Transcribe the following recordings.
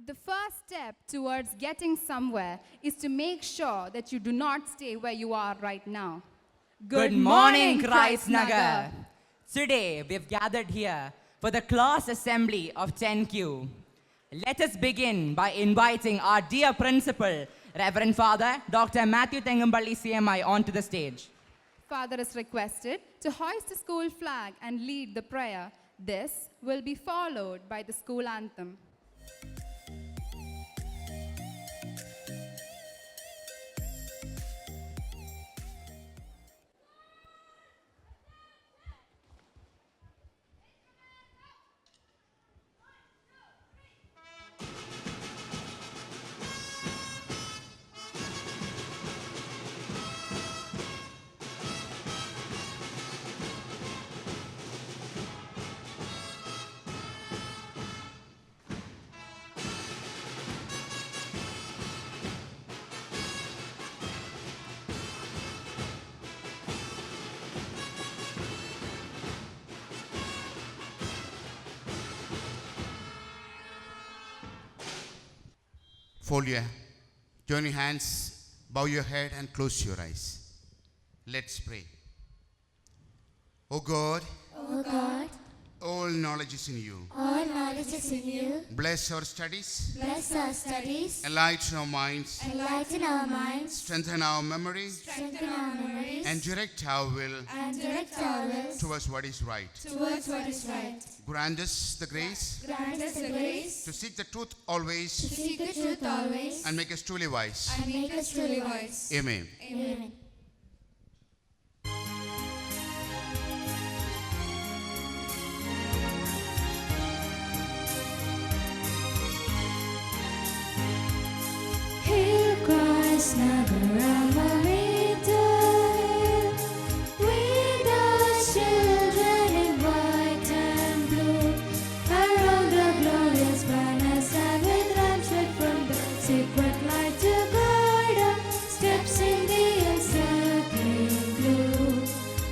The first step towards getting somewhere is to make sure that you do not stay where you are right now. Good morning, Christ Nagar. Today, we've gathered here for the class assembly of 10Q. Let us begin by inviting our dear principal, Reverend Father Dr. Matthew Tengamballi CMI, onto the stage. Father is requested to hoist the school flag and lead the prayer. This will be followed by the school anthem. Fold your, join your hands, bow your head and close your eyes. Let's pray. O God, all knowledge is in you. All knowledge is in you. Bless our studies, Bless our studies. enlighten our minds, Enlighten our minds. strengthen our memory, Strengthen our memories. and direct our will And direct our wills towards what is right. towards what is right. Grant us the grace Grant us the grace to seek the truth to always seek the truth always and make us truly wise. and make us truly wise. Amen. Amen. Hail Christ, Nagar, with us children in white and blue, around the glorious banners and with ramshed from the secret light to guide our steps in the encircling gloom,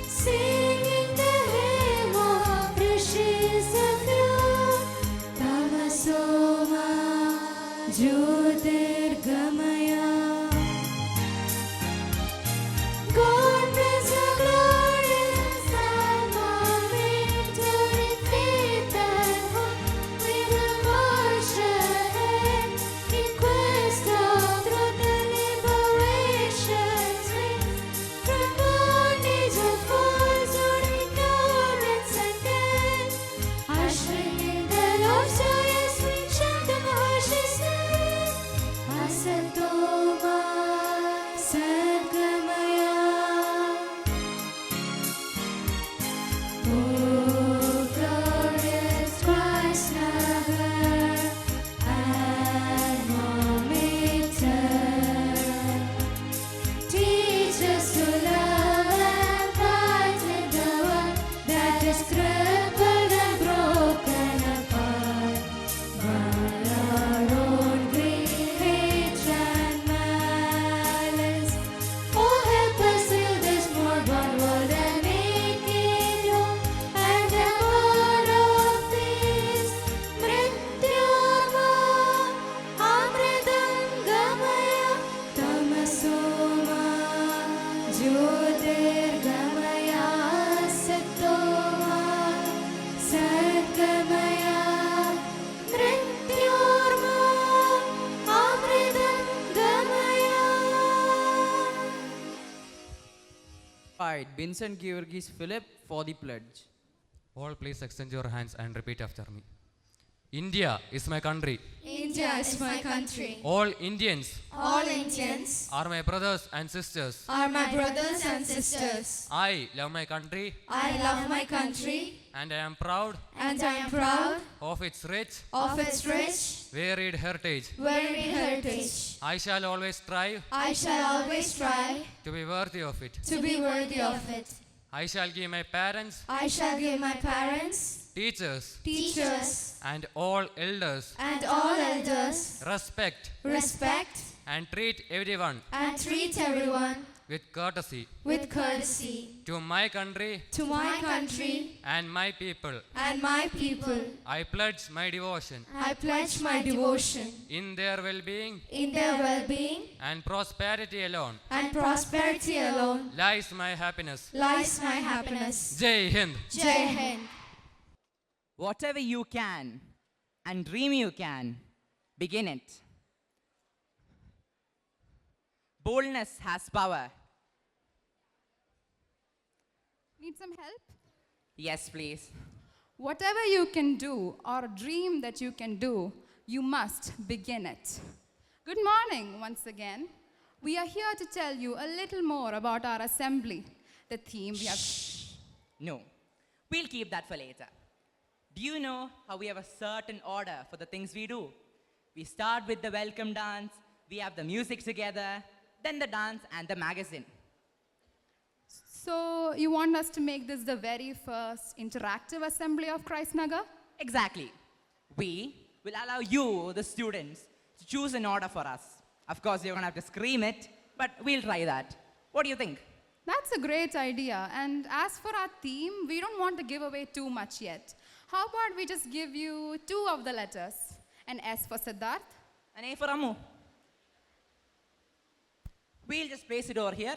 singing the hymn of riches of you, Tamasoma Jyotirgamaya. God bless our glorious and moment to defeat and hope. We will march ahead in quest of truth and liberation, from bondage of falsehood, ignorance and death. Ushering in the Lord's joyous ring, Shantam Hashis name. Asatoma Sadgamaya. O glorious Christ Nagar and Mometer, teach us to love and brighten the world that is crippled and broken apart by our own greed, hate and malice. Oh, help us through this mortal world and make it your and a world of peace. Mrityurma Amritam Gamaya Tamasoma Jyotirgamaya Satoma Sadgamaya Mrityurma Amritam Gamaya. Invite Vincent Georgis Philip for the pledge. All please extend your hands and repeat after me. India is my country. India is my country. All Indians All Indians are my brothers and sisters. are my brothers and sisters. I love my country I love my country and I am proud and I am proud of its rich, of its rich, varied heritage. varied heritage. I shall always strive I shall always try to be worthy of it. to be worthy of it. I shall give my parents, I shall give my parents, teachers, teachers, and all elders and all elders respect respect and treat everyone and treat everyone with courtesy with courtesy to my country to my country and my people. and my people. I pledge my devotion I pledge my devotion in their well-being in their well-being and prosperity alone and prosperity alone lies my happiness. lies my happiness. Jai Hind. Jai Hind. Whatever you can and dream you can, begin it. Boldness has power. Need some help? Yes, please. Whatever you can do or dream that you can do, you must begin it. Good morning once again. We are here to tell you a little more about our assembly. The theme we have... No, we'll keep that for later. Do you know how we have a certain order for the things we do? We start with the welcome dance, we have the music together, then the dance and the magazine. So you want us to make this the very first interactive assembly of Christ Nagar? Exactly. We will allow you, the students, to choose an order for us. Of course, you're going to have to scream it, but we'll try that. What do you think? That's a great idea. And as for our theme, we don't want to give away too much yet. How about we just give you 2 of the letters? An S for Siddharth. An A for Ammu. We'll just place it over here.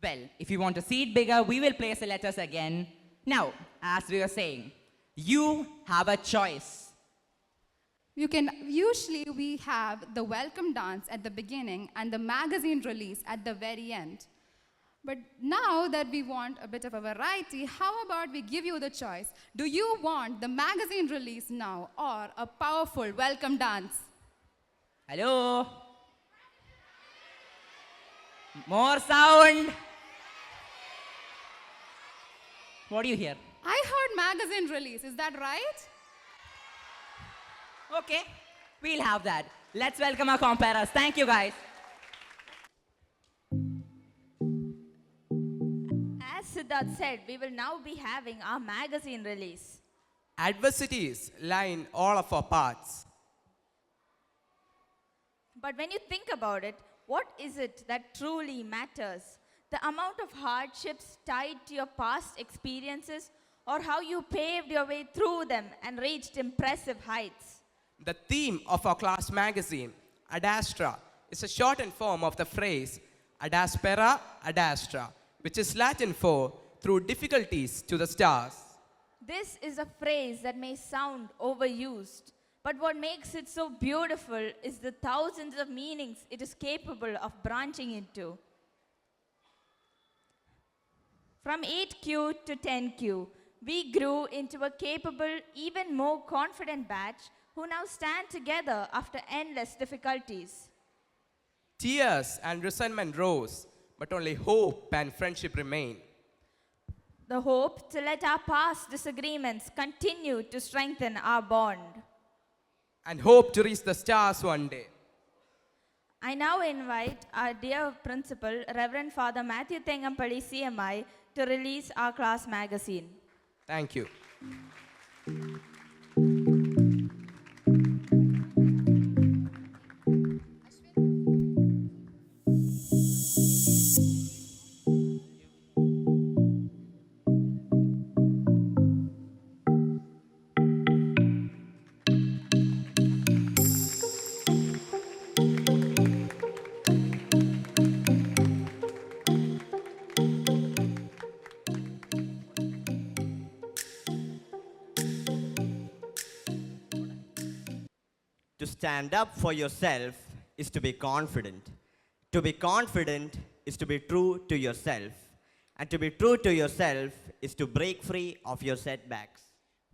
Well, if you want to see it bigger, we will place the letters again. Now, as we were saying, you have a choice. Usually we have the welcome dance at the beginning and the magazine release at the very end. But now that we want a bit of a variety, how about we give you the choice? Do you want the magazine release now or a powerful welcome dance? Hello? More sound. What do you hear? I heard magazine release, is that right? Okay, we'll have that. Let's welcome our comparers. Thank you, guys. As Siddharth said, we will now be having our magazine release. Adversities line all of our paths. But when you think about it, what is it that truly matters? The amount of hardships tied to your past experiences, or how you paved your way through them and reached impressive heights? The theme of our class magazine, Ad Astra, is a shortened form of the phrase Ad Aspera, Ad Astra, which is Latin for through difficulties to the stars. This is a phrase that may sound overused, but what makes it so beautiful is the thousands of meanings it is capable of branching into. From 8Q to 10Q, we grew into a capable, even more confident batch who now stand together after endless difficulties. Tears and resentment rose, but only hope and friendship remain. The hope to let our past disagreements continue to strengthen our bond. And hope to reach the stars one day. I now invite our dear principal, Reverend Father Matthew Tengampalli CMI, to release our class magazine. Thank you. To stand up for yourself is to be confident. To be confident is to be true to yourself. And to be true to yourself is to break free of your setbacks.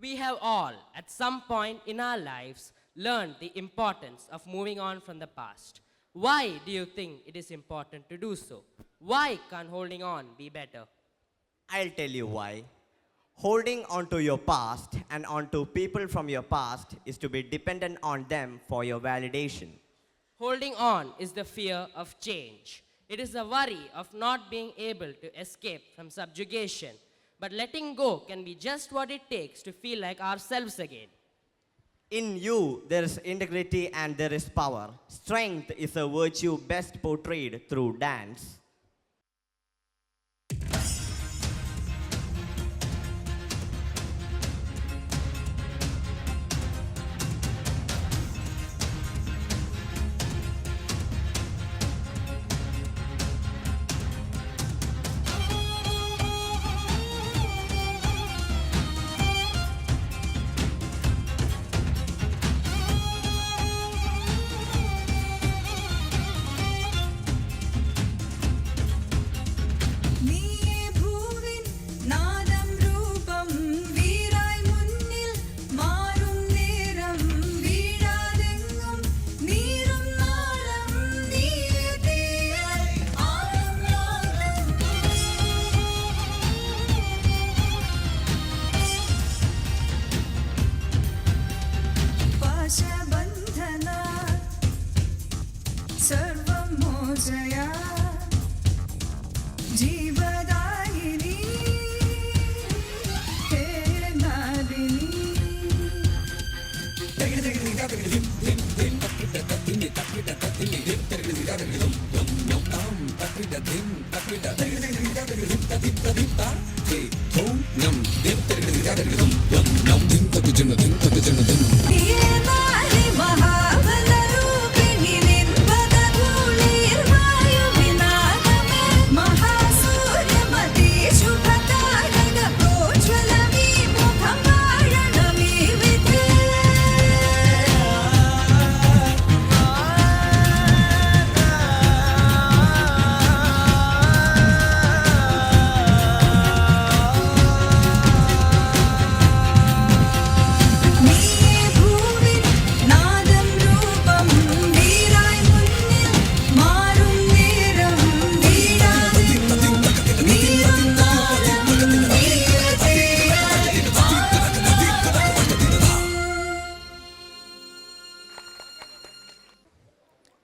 We have all, at some point in our lives, learned the importance of moving on from the past. Why do you think it is important to do so? Why can't holding on be better? I'll tell you why. Holding on to your past and onto people from your past is to be dependent on them for your validation. Holding on is the fear of change. It is the worry of not being able to escape from subjugation. But letting go can be just what it takes to feel like ourselves again. In you, there is integrity and there is power. Strength is a virtue best portrayed through dance.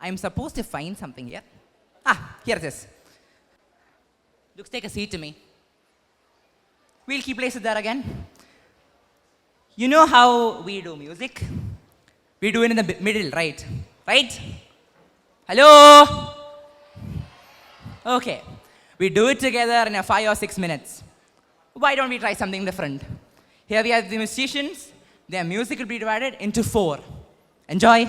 I'm supposed to find something here. Here it is. Looks, take a seat to me. We'll keep place it there again. You know how we do music? We do it in the middle, right? Right? Hello? Okay. We do it together in a 5 or 6 minutes. Why don't we try something different? Here we have the musicians. Their music will be divided into 4. Enjoy.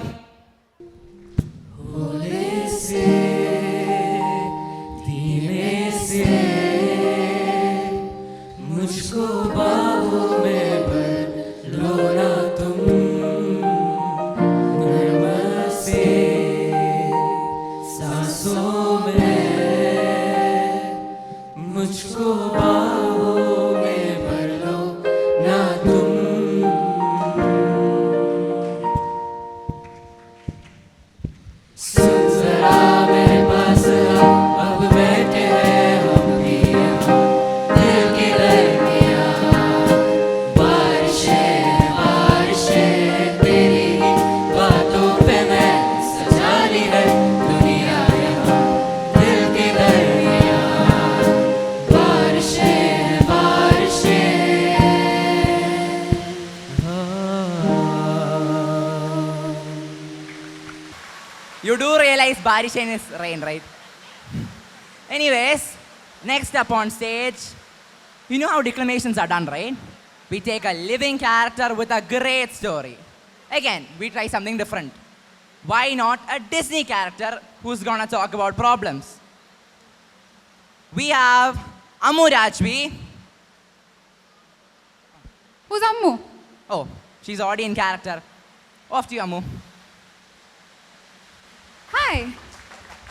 मुझको बाहों में भर लो ना तुम नर्म से सांसों में मुझको बाहों में भर लो ना तुम सुन जरा मेरे पास आओ अब बैठे हैं हम भी यहाँ दिल की लड़कियाँ बारिशें बारिशें तेरी ही बातों पे मैं सजा ली है दुनिया यहाँ दिल की लड़कियाँ बारिशें बारिशें You do realize Barishain is rain, right? Anyways, next up on stage, you know how declamations are done, right? We take a living character with a great story. Again, we try something different. Why not a Disney character who's gonna talk about problems? We have Ammu Rajvi. Who's Ammu? Oh, she's already in character. Off to you, Ammu. Hi,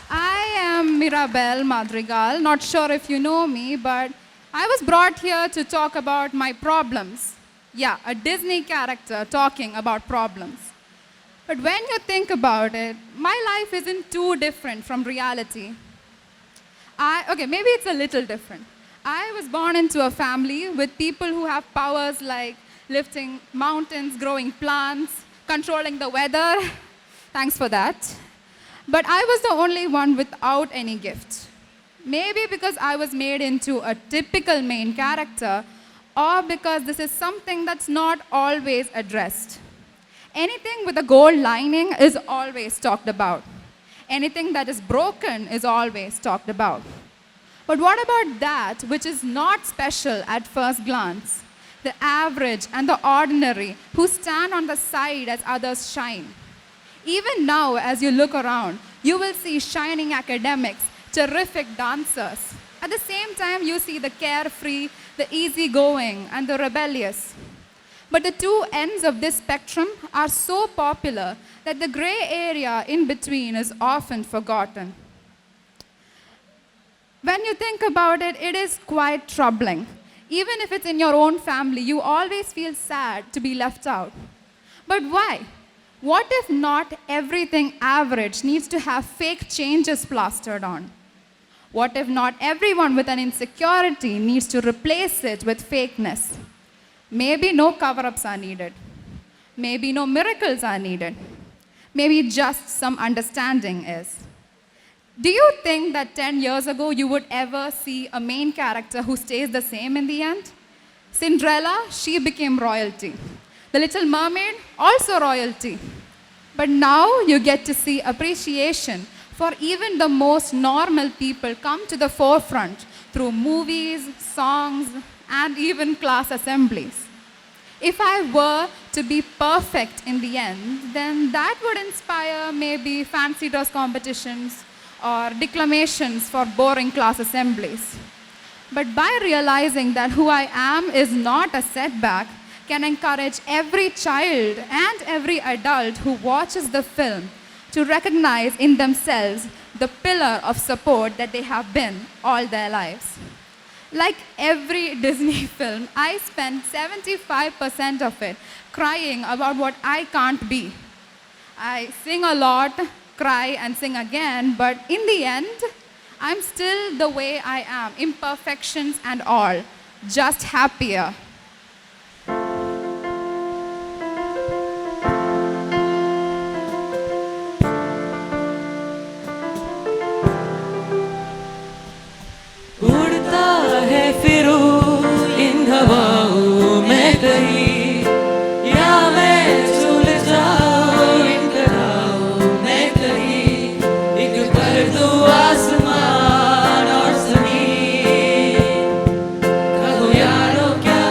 I am Mirabelle Madrigal. Not sure if you know me, but I was brought here to talk about my problems. Yeah, a Disney character talking about problems. But when you think about it, my life isn't too different from reality. Okay, maybe it's a little different. I was born into a family with people who have powers like lifting mountains, growing plants, controlling the weather. Thanks for that. But I was the only one without any gift. Maybe because I was made into a typical main character, or because this is something that's not always addressed. Anything with a gold lining is always talked about. Anything that is broken is always talked about. But what about that which is not special at first glance? The average and the ordinary who stand on the side as others shine. Even now, as you look around, you will see shining academics, terrific dancers. At the same time, you see the carefree, the easygoing, and the rebellious. But the two ends of this spectrum are so popular that the gray area in between is often forgotten. When you think about it, it is quite troubling. Even if it's in your own family, you always feel sad to be left out. But why? What if not everything average needs to have fake changes plastered on? What if not everyone with an insecurity needs to replace it with fakeness? Maybe no cover-ups are needed. Maybe no miracles are needed. Maybe just some understanding is. Do you think that 10 years ago you would ever see a main character who stays the same in the end? Cinderella, she became royalty. The Little Mermaid, also royalty. But now you get to see appreciation for even the most normal people come to the forefront through movies, songs, and even class assemblies. If I were to be perfect in the end, then that would inspire maybe fancy dress competitions or declamations for boring class assemblies. But by realizing that who I am is not a setback, can encourage every child and every adult who watches the film to recognize in themselves the pillar of support that they have been all their lives. Like every Disney film, I spend 75% of it crying about what I can't be. I sing a lot, cry and sing again, but in the end, I'm still the way I am, imperfections and all, just happier. उड़ता है फिरूं इन हवाओं में कहीं या मैं झूल जाऊं इन कराओं में कहीं एक कर दूं आसमान और ज़मीन कहो यारो क्या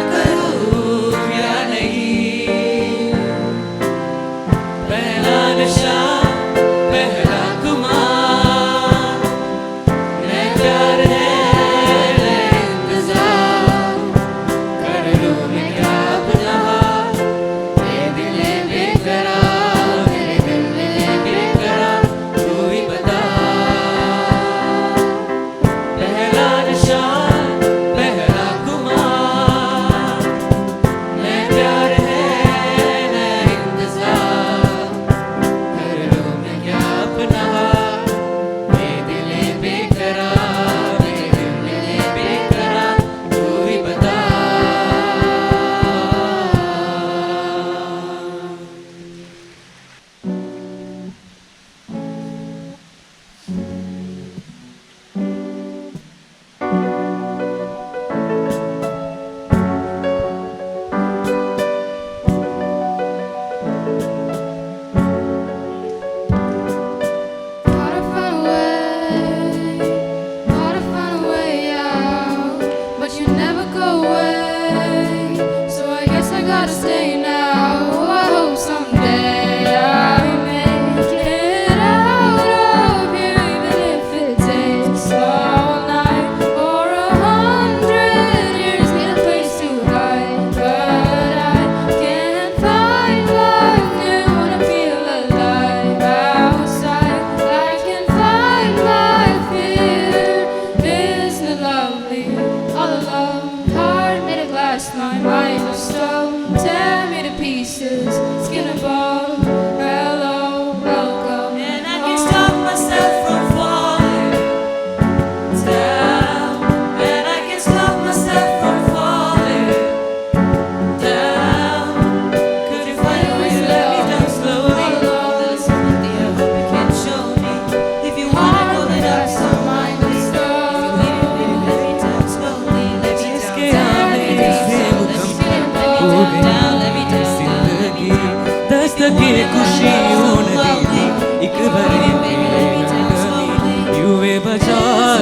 बचा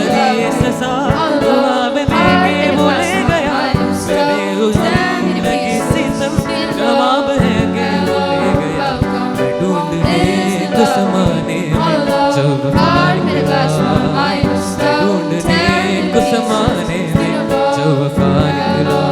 दिए सजा दुआ में देके वो ले गया मैंने उस जिंदगी सितम जवाब है कि वो ले गया मैं ढूंढने को समाने में जो वफा निकला मैं ढूंढने को समाने में जो वफा निकला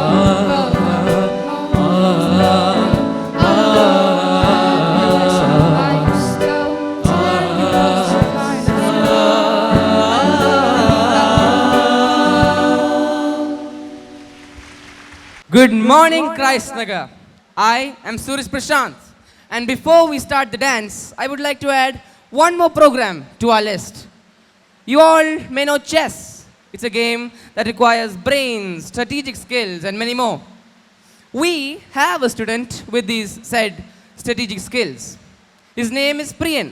Good morning, Christ Nagar. I am Suresh Prashant. And before we start the dance, I would like to add one more program to our list. You all may know chess. It's a game that requires brains, strategic skills, and many more. We have a student with these said strategic skills. His name is Priyan.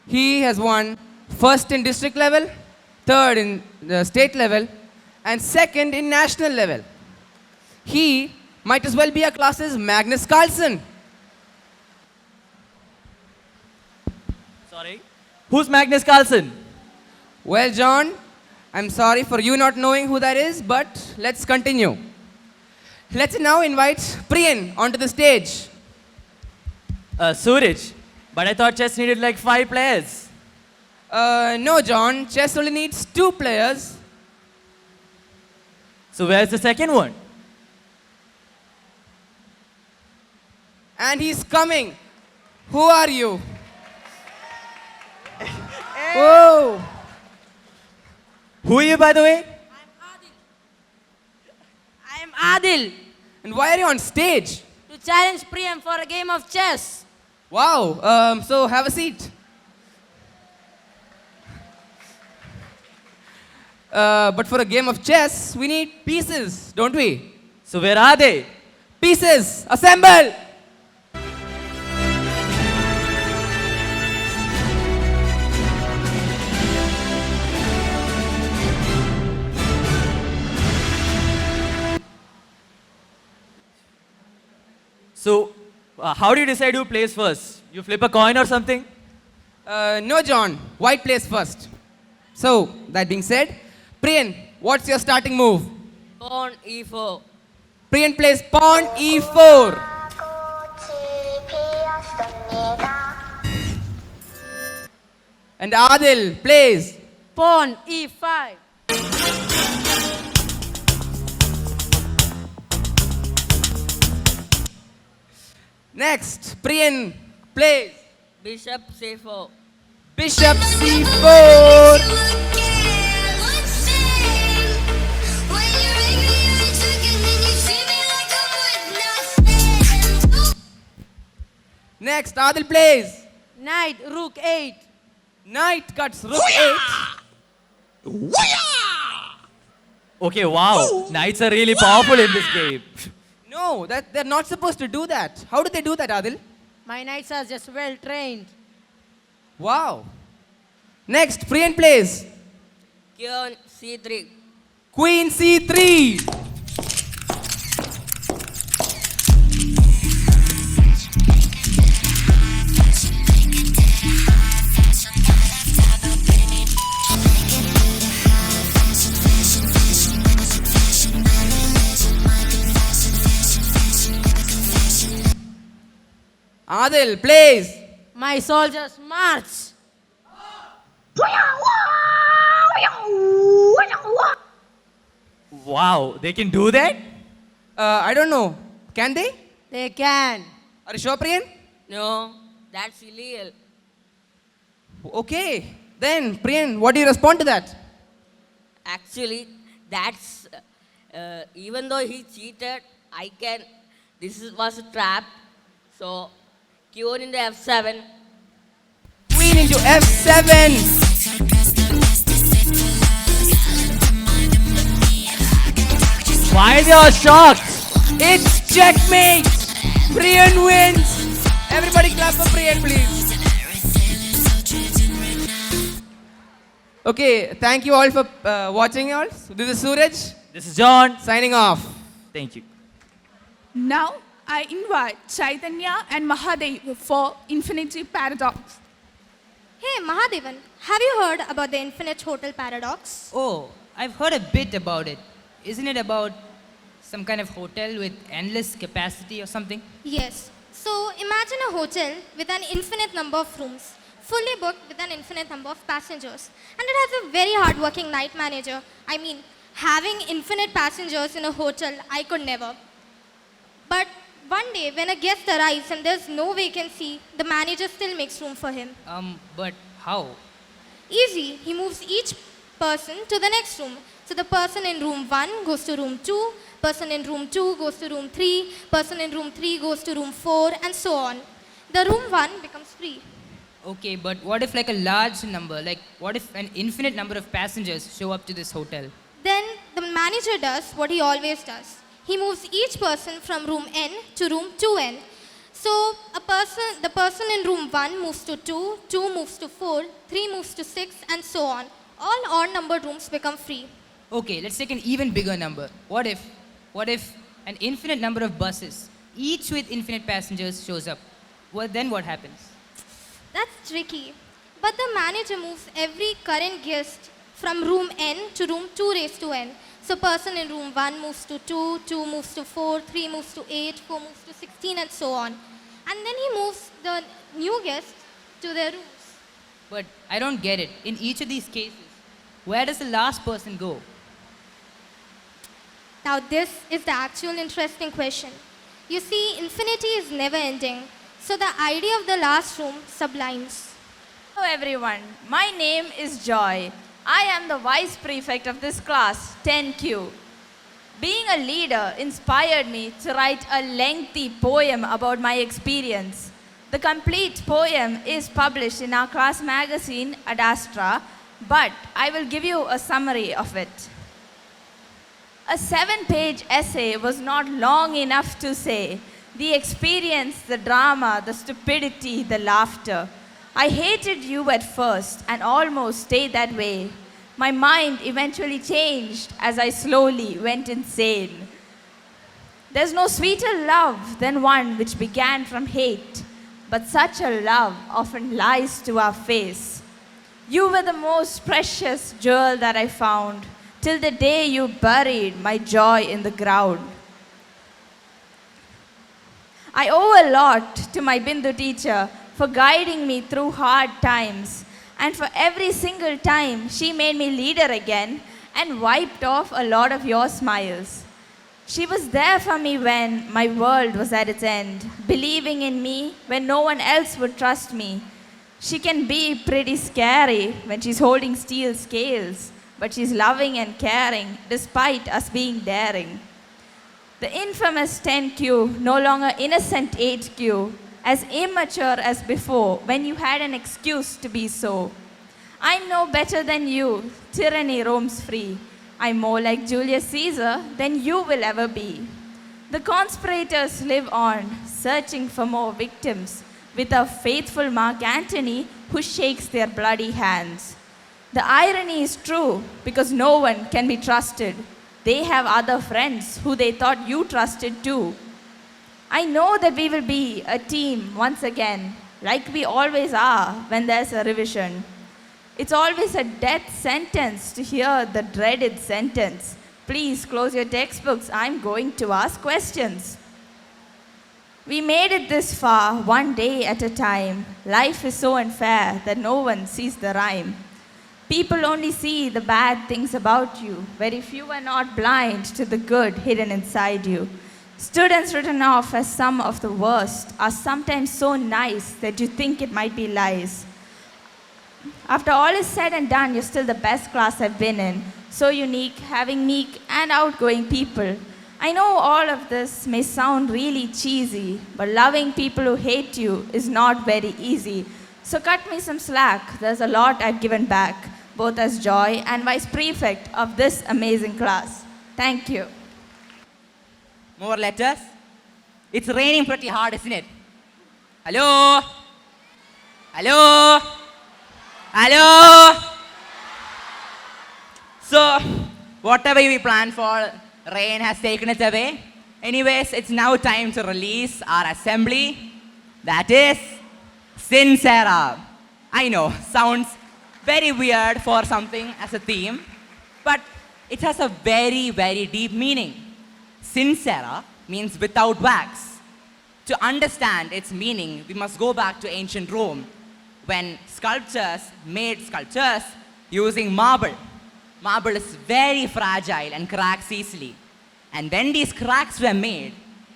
He has won first in district level, third in the state level, and second in national level. He might as well be a class's Magnus Carlsen. Sorry? Who's Magnus Carlsen? Well, John, I'm sorry for you not knowing who that is, but let's continue. Let's now invite Priyan onto the stage. Suraj. But I thought chess needed like 5 players. No, John, chess only needs 2 players. So where's the second one? And he's coming. Who are you? Whoa. Who are you, by the way? I am Adil. And why are you on stage? To challenge Priyam for a game of chess. Wow. So have a seat. But for a game of chess, we need pieces, don't we? So where are they? Pieces, assemble! So, how do you decide who plays first? You flip a coin or something? No, John. White plays first. So, that being said, Priyan, what's your starting move? Pawn e4. Priyan plays pawn e4. And Adil plays Pawn e5. Next, Priyan plays Bishop c4. Bishop c4. Next, Adil plays Knight rook 8. Knight cuts rook 8. Okay, wow. Knights are really powerful in this game. No, they're not supposed to do that. How do they do that, Adil? My knights are just well trained. Wow. Next, Priyan plays Queen c3. Queen c3. Adil plays My soldiers march. Wow, they can do that? I don't know. Can they? They can. Are you sure, Priyan? No, that's illegal. Okay. Then, Priyan, what do you respond to that? Actually, that's even though he cheated, I can. Was a trap. So, queen into f7. Queen into f7. Why are they all shocked? It's checkmate. Priyan wins. Everybody clap for Priyan, please. Okay, thank you all for watching all. So this is Suraj. This is John. Signing off. Thank you. Now, I invite Chaitanya and Mahadev for Infinity Paradox. Hey, Mahadevan, have you heard about the infinite hotel paradox? Oh, I've heard a bit about it. Isn't it about some kind of hotel with endless capacity or something? Yes. So imagine a hotel with an infinite number of rooms, fully booked with an infinite number of passengers. And it has a very hardworking night manager. I mean, having infinite passengers in a hotel, I could never. But one day, when a guest arrives and there's no vacancy, the manager still makes room for him. But how? Easy. He moves each person to the next room. So the person in room 1 goes to room 2, person in room 2 goes to room 3, person in room 3 goes to room 4, and so on. The room 1 becomes free. Okay, but what if like a large number, like what if an infinite number of passengers show up to this hotel? Then the manager does what he always does. He moves each person from room n to room 2n. So the person in room 1 moves to 2, 2 moves to 4, 3 moves to 6, and so on. All odd numbered rooms become free. Okay, let's take an even bigger number. What if an infinite number of buses, each with infinite passengers, shows up? Well, then what happens? That's tricky. But the manager moves every current guest from room n to room 2 raised to n. So person in room 1 moves to 2, 2 moves to 4, 3 moves to 8, 4 moves to 16, and so on. And then he moves the new guests to their rooms. But I don't get it. In each of these cases, where does the last person go? Now this is the actual interesting question. You see, infinity is never ending. So the idea of the last room sublimes. Hello everyone, my name is Joy. I am the vice prefect of this class, 10Q. Being a leader inspired me to write a lengthy poem about my experience. The complete poem is published in our class magazine, Ad Astra, but I will give you a summary of it. A 7-page essay was not long enough to say the experience, the drama, the stupidity, the laughter. I hated you at first and almost stayed that way. My mind eventually changed as I slowly went insane. There's no sweeter love than one which began from hate, but such a love often lies to our face. You were the most precious jewel that I found, till the day you buried my joy in the ground. I owe a lot to my Bindu teacher for guiding me through hard times, and for every single time she made me leader again and wiped off a lot of your smiles. She was there for me when my world was at its end, believing in me when no one else would trust me. She can be pretty scary when she's holding steel scales, but she's loving and caring despite us being daring. The infamous 10Q, no longer innocent 8Q, as immature as before when you had an excuse to be so. I know better than you, tyranny roams free. I'm more like Julius Caesar than you will ever be. The conspirators live on, searching for more victims, with a faithful Mark Antony who shakes their bloody hands. The irony is true because no one can be trusted. They have other friends who they thought you trusted too. I know that we will be a team once again, like we always are when there's a revision. It's always a death sentence to hear the dreaded sentence. Please close your textbooks, I'm going to ask questions. We made it this far, one day at a time. Life is so unfair that no one sees the rhyme. People only see the bad things about you, very few are not blind to the good hidden inside you. Students written off as some of the worst are sometimes so nice that you think it might be lies. After all is said and done, you're still the best class I've been in. So unique, having meek and outgoing people. I know all of this may sound really cheesy, but loving people who hate you is not very easy. So cut me some slack, there's a lot I've given back, both as Joy and vice prefect of this amazing class. Thank you. More letters? It's raining pretty hard, isn't it? Hello? Hello? Hello? So, whatever we planned for, rain has taken it away. Anyways, it's now time to release our assembly. That is Sincera. I know, sounds very weird for something as a theme, but it has a very, very deep meaning. Sincera means without wax. To understand its meaning, we must go back to ancient Rome, when sculptors made sculptures using marble. Marble is very fragile and cracks easily. And when these cracks were made,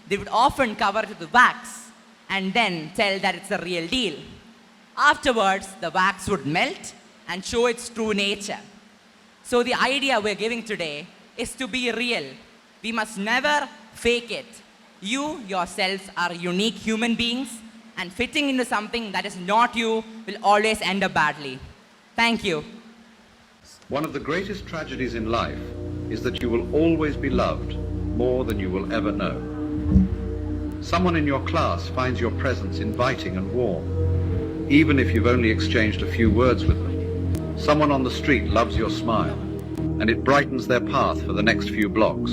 they would often cover it with wax and then tell that it's a real deal. Afterwards, the wax would melt and show its true nature. So the idea we're giving today is to be real. We must never fake it. You yourselves are unique human beings, and fitting into something that is not you will always end up badly. Thank you. One of the greatest tragedies in life is that you will always be loved more than you will ever know. Someone in your class finds your presence inviting and warm, even if you've only exchanged a few words with them. Someone on the street loves your smile, and it brightens their path for the next few blocks.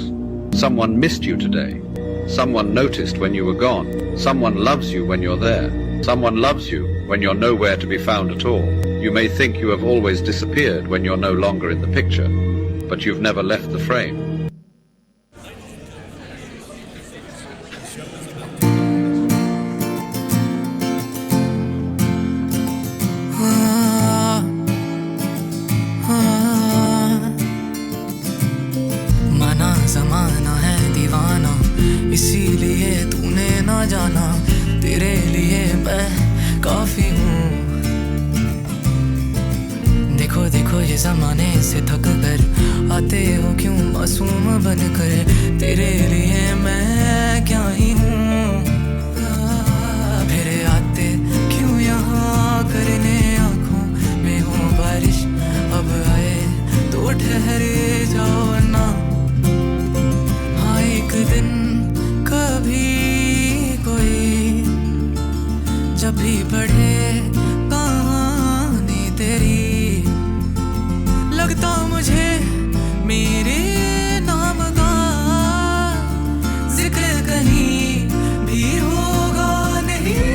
Someone missed you today. Someone noticed when you were gone. Someone loves you when you're there. Someone loves you when you're nowhere to be found at all. You may think you have always disappeared when you're no longer in the picture, but you've never left the frame. मना जमाना है दीवाना, इसीलिए तूने ना जाना, तेरे लिए मैं काफी हूँ। देखो देखो ये जमाने से थक कर आते हो क्यों मासूम बनकर, तेरे लिए मैं क्या ही हूँ। फिर आते क्यों यहाँ करने आँखों में हो बारिश, अब आए तो ठहर जाओ ना। हाँ एक दिन कभी कोई जब भी पढ़े कहानी तेरी, लगता मुझे मेरे नाम का जिक्र कहीं भी होगा नहीं।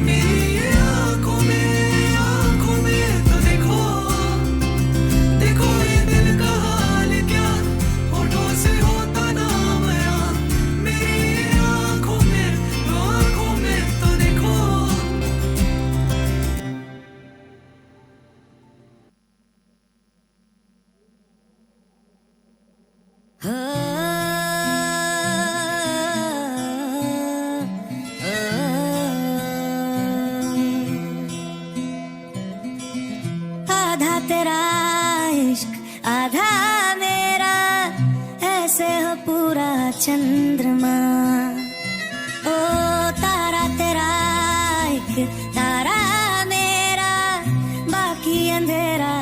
मेरी आँखों में तो देखो, देखो ये दिल का हाल क्या होठों से होता ना बयां। मेरी आँखों में तो देखो। आधा तेरा इश्क आधा मेरा, ऐसे हो पूरा चंद्रमा। ओ तारा तेरा एक तारा मेरा, बाकी अंधेरा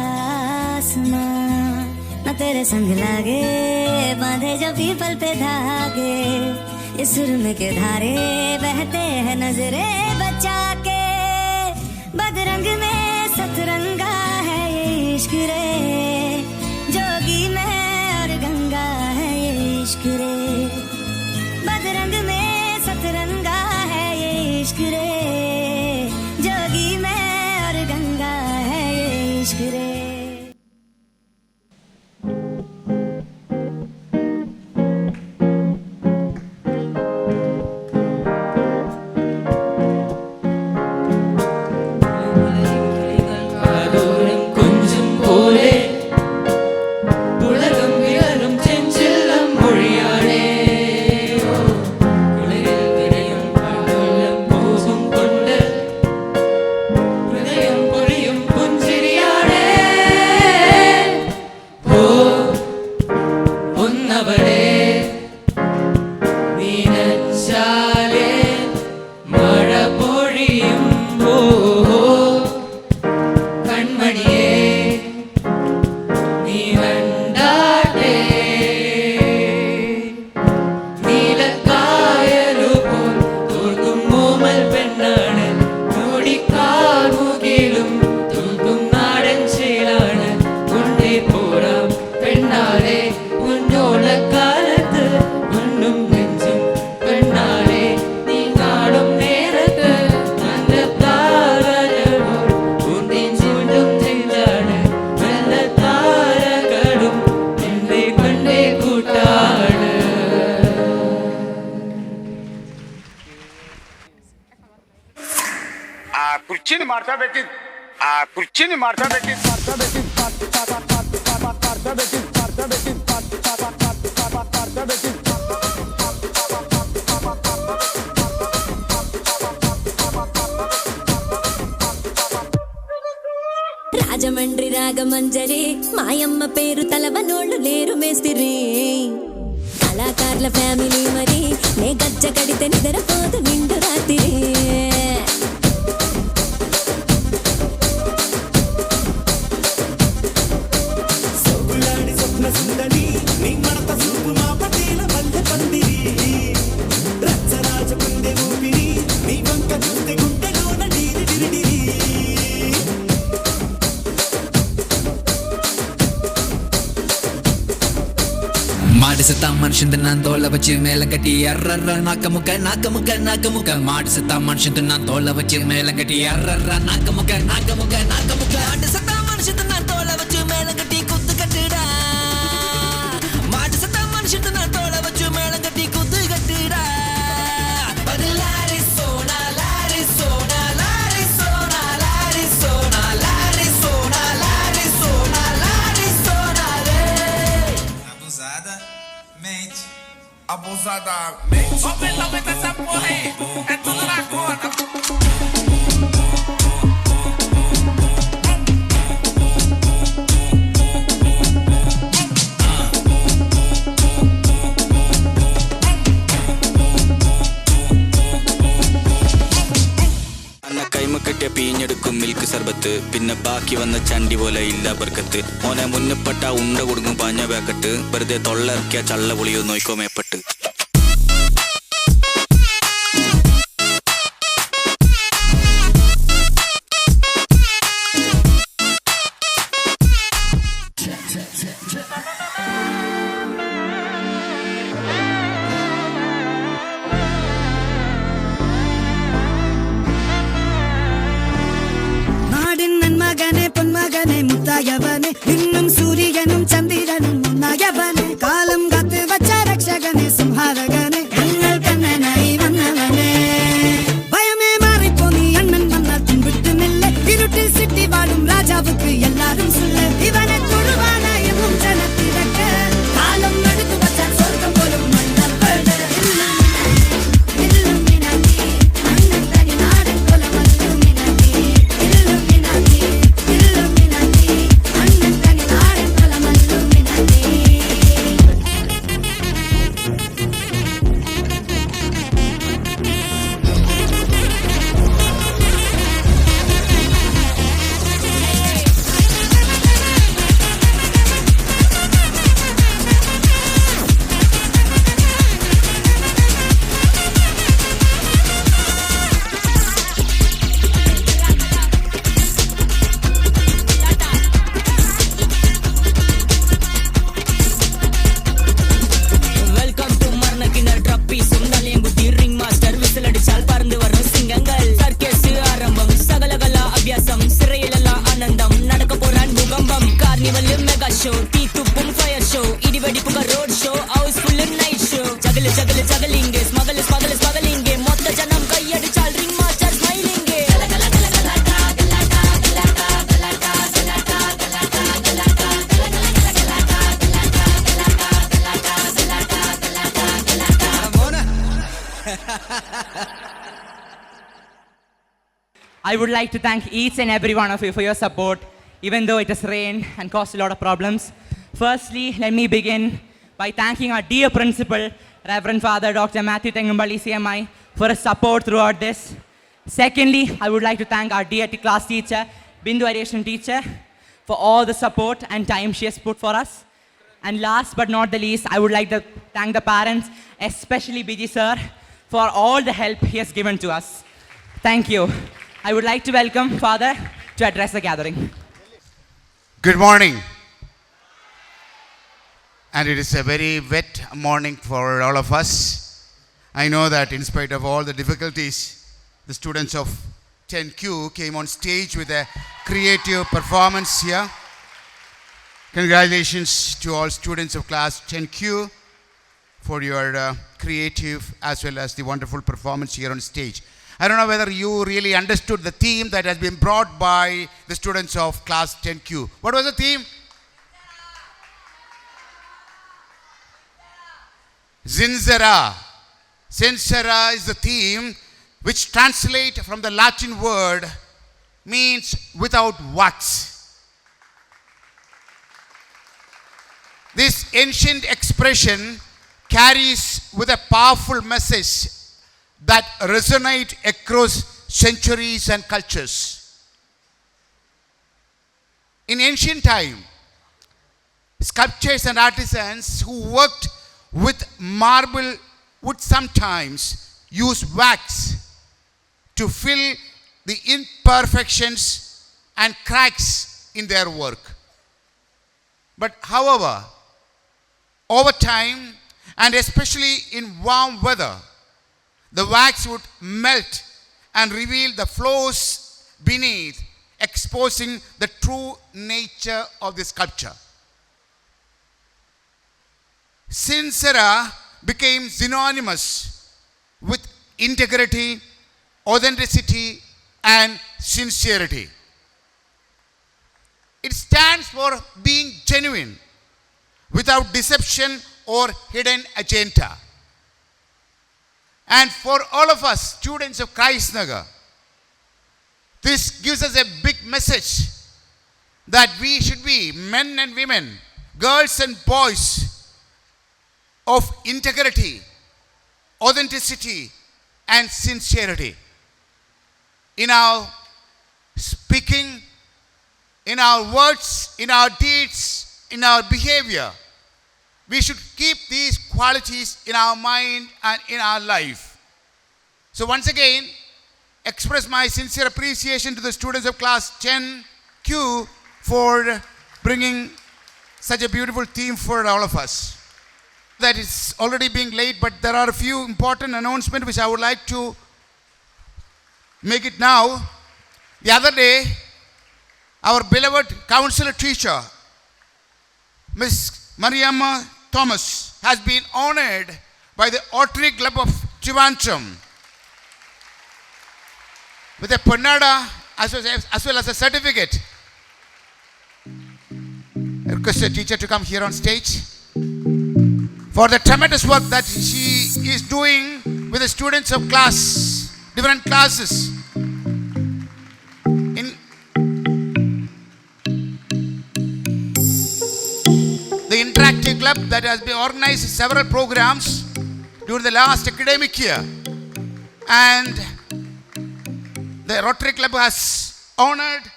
आसमां। न तेरे संग लागे बांधे जो पीपल पे धागे, ये सुरमे के धारे बहते हैं नजरे बचा के। बदरंग में सतरंगा है ये इश्क रे, जोगी में और गंगा है ये इश्क रे। बदरंग में सतरंगा है ये इश्क रे, जोगी में और गंगा है ये इश्क रे। ಕುರ್ಚಿನ ಮಾಡ್ತಾ ಬೇಕಿದ್ ಕುರ್ಚಿನ ಮಾಡ್ತಾ ಬೇಕಿದ್ రాజమండ్రి రాగమంజరి మాయమ్మ పేరు తలవనోళ్ళు లేరు మేస్తిరి కళాకారుల ఫ్యామిలీ మరి నే గజ్జ కడితే నిద్రపోదు నిండు రాత్రి సొగులాడి స్వప్న సుందరి నీ మడత చూపు మా పటేల మల్లె పందిరి రచ్చరాజ కుందె ఊపిరి నీ వంక చూస్తే గుండెలోన డీరి డిరిడిరి மாடு மனுஷன் நான் தோலை வச்சு மேல கட்டி அர்ற நாக்க மாடு செத்தா மனுஷன் நான் தோலை வச்சு மேல கட்டி அர்ற நாக்க முக்க மாடு செத்தா மனுஷன் நான் தோலை வச்சு மேல கட்டி குத்து கட்டுடா மாடு செத்தா மனுஷன் நான் தோலை வச்சு மேல கட்டி குத்து கட்டுடா Abusadamente. Open up with essa porra aí. É tudo na conta. കൈമക്കെട്ടിയ പീഞ്ഞെടുക്കും milk സർബത്ത് പിന്നെ ബാക്കി വന്ന ചണ്ടി പോലെ ഇല്ല ബർക്കത്ത് മോനെ മുന്നപ്പെട്ട ഉണ്ട കൊടുക്കും പാഞ്ഞ പാക്കട്ട് വെറുതെ തൊള്ളയിറക്കിയ ചള്ള പൊളിയോ നോയിക്കോ മേപ്പെട്ട് முத்தாயவனே இன்னும் சூரியனும் சந்திரனும் முன்னாயவனே காலம் காத்து வச்ச ரக்ஷகனே சிம்ஹாரகனே எங்கள் கண்ணனாய் வந்தவனே பயமே மாறிப்போ நீ அண்ணன் வந்தால் தும்பிட்டு நில்ல இருட்டில் சிட்டி வாழும் ராஜாவுக்கு எல்லாரும் சொல்ல இவனை தொழுவான எங்கும் ஜனத்திறக்க காலம் எடுத்து வச்சால் சொர்க்கம் போலும் மன்னர் பட இல்லும் மினாதி அண்ணன் தனி நாடு போல மல்லும் மினாதி இல்லும் மினாதி I would like to thank each and every one of you for your support, even though it has rained and caused a lot of problems. Firstly, let me begin by thanking our dear principal, Reverend Father Dr. Matthew Tengumbali CMI, for his support throughout this. Secondly, I would like to thank our dear class teacher, Bindu Aeration teacher, for all the support and time she has put for us. And last but not the least, I would like to thank the parents, especially Biji sir, for all the help he has given to us. Thank you. I would like to welcome Father to address the gathering. Good morning. And it is a very wet morning for all of us. I know that in spite of all the difficulties, the students of 10Q came on stage with a creative performance here. Congratulations to all students of class 10Q for your creative as well as the wonderful performance here on stage. I don't know whether you really understood the theme that has been brought by the students of class 10Q. What was the theme? Sincera. Sincera is the theme, which translate from the Latin word means without wax. This ancient expression carries with a powerful message that resonate across centuries and cultures. In ancient time, sculptors and artisans who worked with marble would sometimes use wax to fill the imperfections and cracks in their work. But however, over time, and especially in warm weather, the wax would melt and reveal the flaws beneath, exposing the true nature of the sculpture. Sincera became synonymous with integrity, authenticity, and sincerity. It stands for being genuine, without deception or hidden agenda. And for all of us, students of Christ Nagar, this gives us a big message that we should be men and women, girls and boys of integrity, authenticity, and sincerity. In our speaking, in our words, in our deeds, in our behavior, we should keep these qualities in our mind and in our life. So once again, express my sincere appreciation to the students of class 10Q for bringing such a beautiful theme for all of us. That is already being laid, but there are a few important announcements which I would like to make it now. The other day, our beloved counselor teacher, Miss Mariamma Thomas, has been honored by the Rotary Club of Trivandrum with a Pannada as well as a certificate. I request the teacher to come here on stage for the tremendous work that she is doing with the students of different classes. In the interactive club that has been organized several programs during the last academic year, and the Rotary Club has honored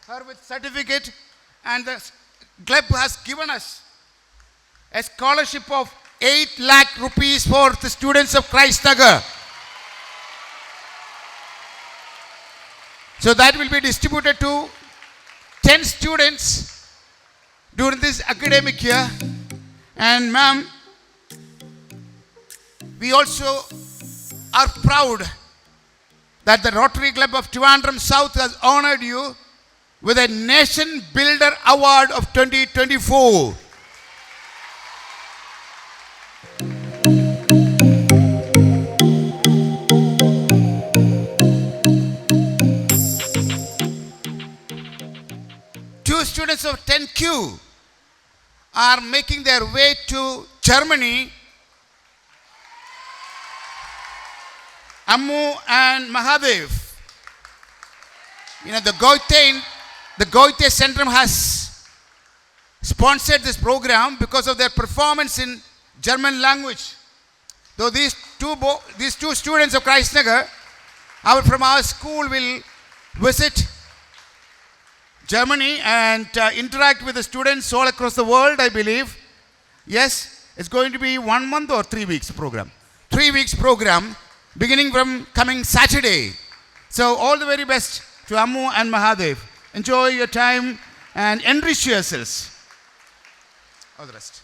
her with certificate, and the club has given us a scholarship of 8 lakh rupees for the students of Christ Nagar. So that will be distributed to 10 students during this academic year. And ma'am, we also are proud that the Rotary Club of Trivandrum South has honored you with a Nation Builder Award of 2024. Two students of 10Q are making their way to Germany. Ammu and Mahadev. You know, the Goethe Center has sponsored this program because of their performance in German language. So these two students of Christ Nagar from our school will visit Germany and interact with the students all across the world, I believe. Yes, it's going to be 1 month or 3 weeks program. 3 weeks program beginning from coming Saturday. So all the very best to Ammu and Mahadev. Enjoy your time and enrich yourselves. All the rest.